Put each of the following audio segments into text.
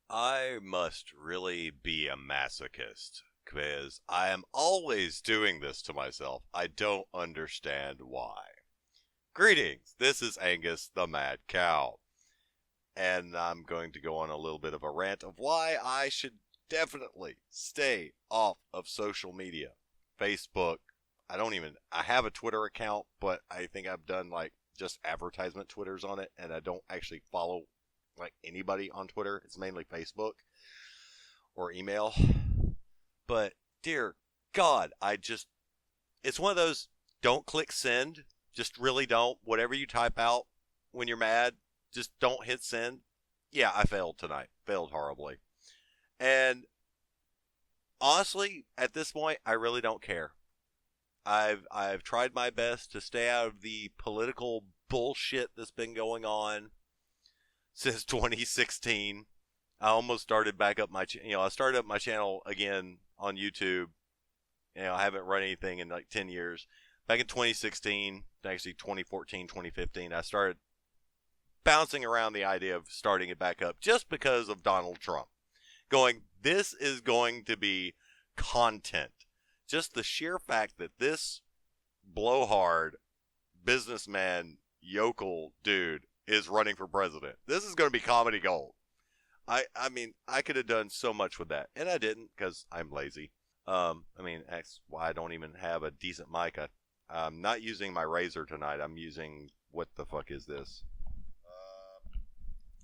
I must really be a masochist, because I am always doing this to myself. I don't understand why. Greetings, this is Angus the Mad Cow, and I'm going to go on a little bit of a rant of why I should definitely stay off of social media. Facebook, I have a Twitter account, but I think I've done like just advertisement Twitters on it, and I don't actually follow like anybody on Twitter. It's mainly Facebook or email. But dear God, it's one of those don't click send. Just really don't. Whatever you type out when you're mad, just don't hit send. Yeah, I failed tonight. Failed horribly. And honestly, at this point, I really don't care. I've tried my best to stay out of the political bullshit that's been going on since 2016. I almost started back up I started up my channel again on YouTube. I haven't run anything in like 10 years. Back in 2016, actually 2014, 2015, I started bouncing around the idea of starting it back up just because of Donald Trump. Going, this is going to be content. Just the sheer fact that this blowhard businessman yokel dude is running for president. This is going to be comedy gold. I mean, I could have done so much with that, and I didn't because I'm lazy. That's why I don't even have a decent mic. I'm not using my Razer tonight. I'm using, what the fuck is this?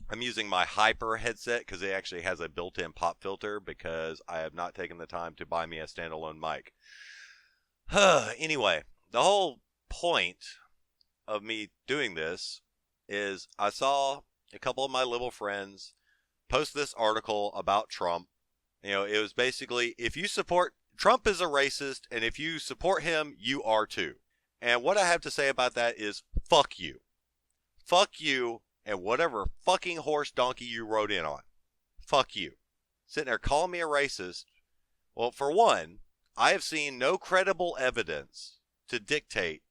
I'm using my Hyper headset because it actually has a built-in pop filter because I have not taken the time to buy me a standalone mic. Anyway, the whole point of me doing this is I saw a couple of my little friends post this article about Trump. It was basically, if you support Trump is a racist, and if you support him, you are too. And what I have to say about that is, fuck you. Fuck you, and whatever fucking horse donkey you rode in on. Fuck you. Sitting there calling me a racist. Well, for one, I have seen no credible evidence to dictate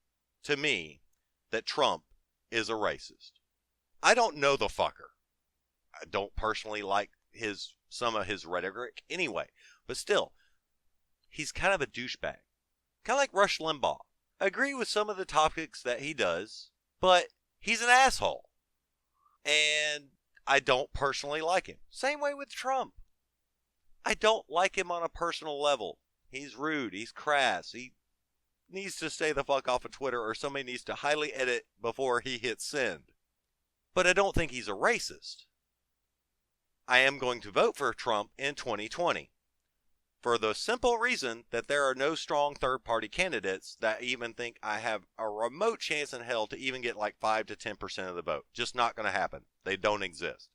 to me that Trump is a racist. I don't know the fucker. I don't personally like some of his rhetoric anyway, but still, he's kind of a douchebag. Kind of like Rush Limbaugh. I agree with some of the topics that he does, but he's an asshole. And I don't personally like him. Same way with Trump. I don't like him on a personal level. He's rude. He's crass. He needs to stay the fuck off of Twitter, or somebody needs to highly edit before he hits send. But I don't think he's a racist. I am going to vote for Trump in 2020 for the simple reason that there are no strong third-party candidates that even think I have a remote chance in hell to even get like 5 to 10% of the vote. Just not going to happen. They don't exist.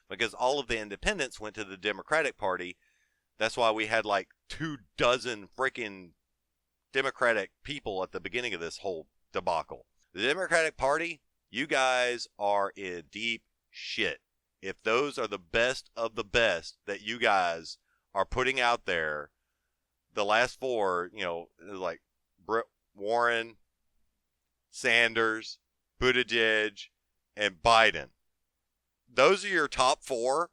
Because all of the independents went to the Democratic Party. That's why we had like 24 freaking Democratic people at the beginning of this whole debacle. The Democratic Party, you guys are in deep shit. If those are the best of the best that you guys are putting out there, the last four, like Warren, Sanders, Buttigieg, and Biden. Those are your top four.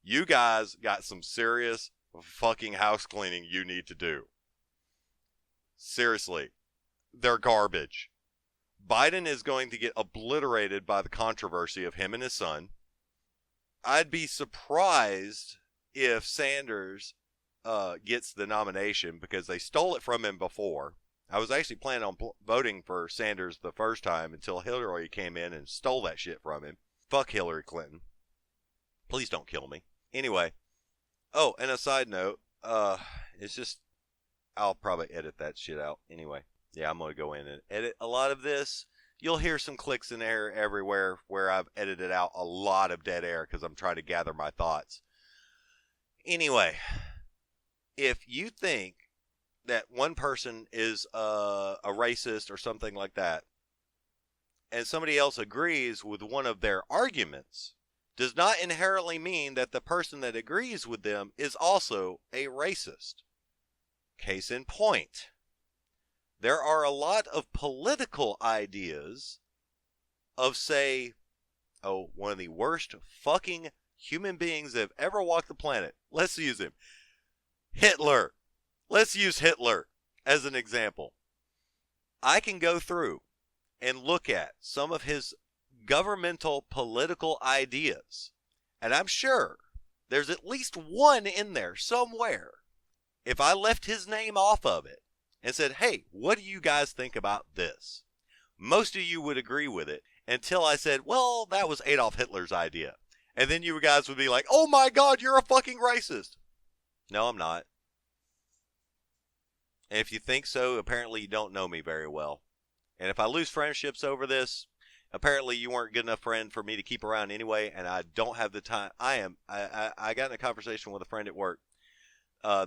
You guys got some serious fucking house cleaning you need to do. Seriously. They're garbage. Biden is going to get obliterated by the controversy of him and his son. I'd be surprised if Sanders gets the nomination because they stole it from him before. I was actually planning on voting for Sanders the first time until Hillary came in and stole that shit from him. Fuck Hillary Clinton. Please don't kill me. Anyway. Oh, and a side note. It's just, I'll probably edit that shit out. Anyway. Yeah, I'm going to go in and edit a lot of this. You'll hear some clicks and air everywhere where I've edited out a lot of dead air because I'm trying to gather my thoughts. Anyway, if you think that one person is a racist or something like that, and somebody else agrees with one of their arguments, does not inherently mean that the person that agrees with them is also a racist. Case in point. There are a lot of political ideas of, say, one of the worst fucking human beings that have ever walked the planet. Let's use him. Hitler. Let's use Hitler as an example. I can go through and look at some of his governmental political ideas, and I'm sure there's at least one in there somewhere. If I left his name off of it and said, hey, what do you guys think about this? Most of you would agree with it until I said, well, that was Adolf Hitler's idea. And then you guys would be like, oh my God, you're a fucking racist. No, I'm not. And if you think so, apparently you don't know me very well. And if I lose friendships over this, apparently you weren't good enough friend for me to keep around anyway, and I don't have the time. I got in a conversation with a friend at work.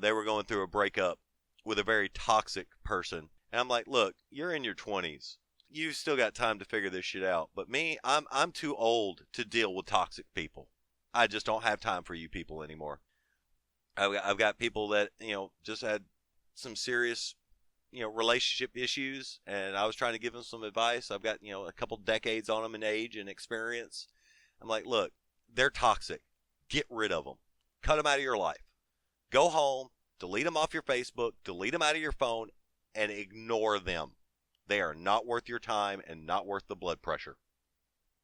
They were going through a breakup with a very toxic person. And I'm like, look, you're in your 20s. You've still got time to figure this shit out. But me, I'm too old to deal with toxic people. I just don't have time for you people anymore. I've got people that, just had some serious, relationship issues, and I was trying to give them some advice. I've got, a couple decades on them in age and experience. I'm like, look, they're toxic. Get rid of them. Cut them out of your life. Go home, delete them off your Facebook, delete them out of your phone, and ignore them. They are not worth your time and not worth the blood pressure.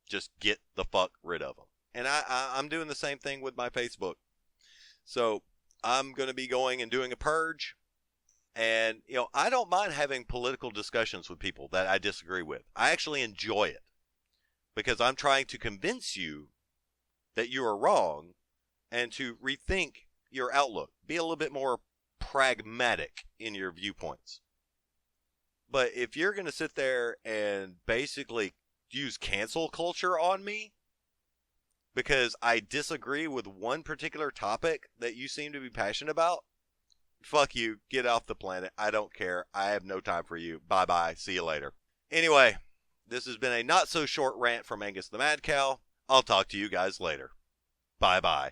Just get the fuck rid of them. And I'm doing the same thing with my Facebook. So I'm going to be going and doing a purge. And, I don't mind having political discussions with people that I disagree with. I actually enjoy it because I'm trying to convince you that you are wrong and to rethink your outlook. Be a little bit more pragmatic in your viewpoints. But if you're going to sit there and basically use cancel culture on me because I disagree with one particular topic that you seem to be passionate about, fuck you. Get off the planet. I don't care. I have no time for you. Bye-bye. See you later. Anyway, this has been a not-so-short rant from Angus the Mad Cow. I'll talk to you guys later. Bye-bye.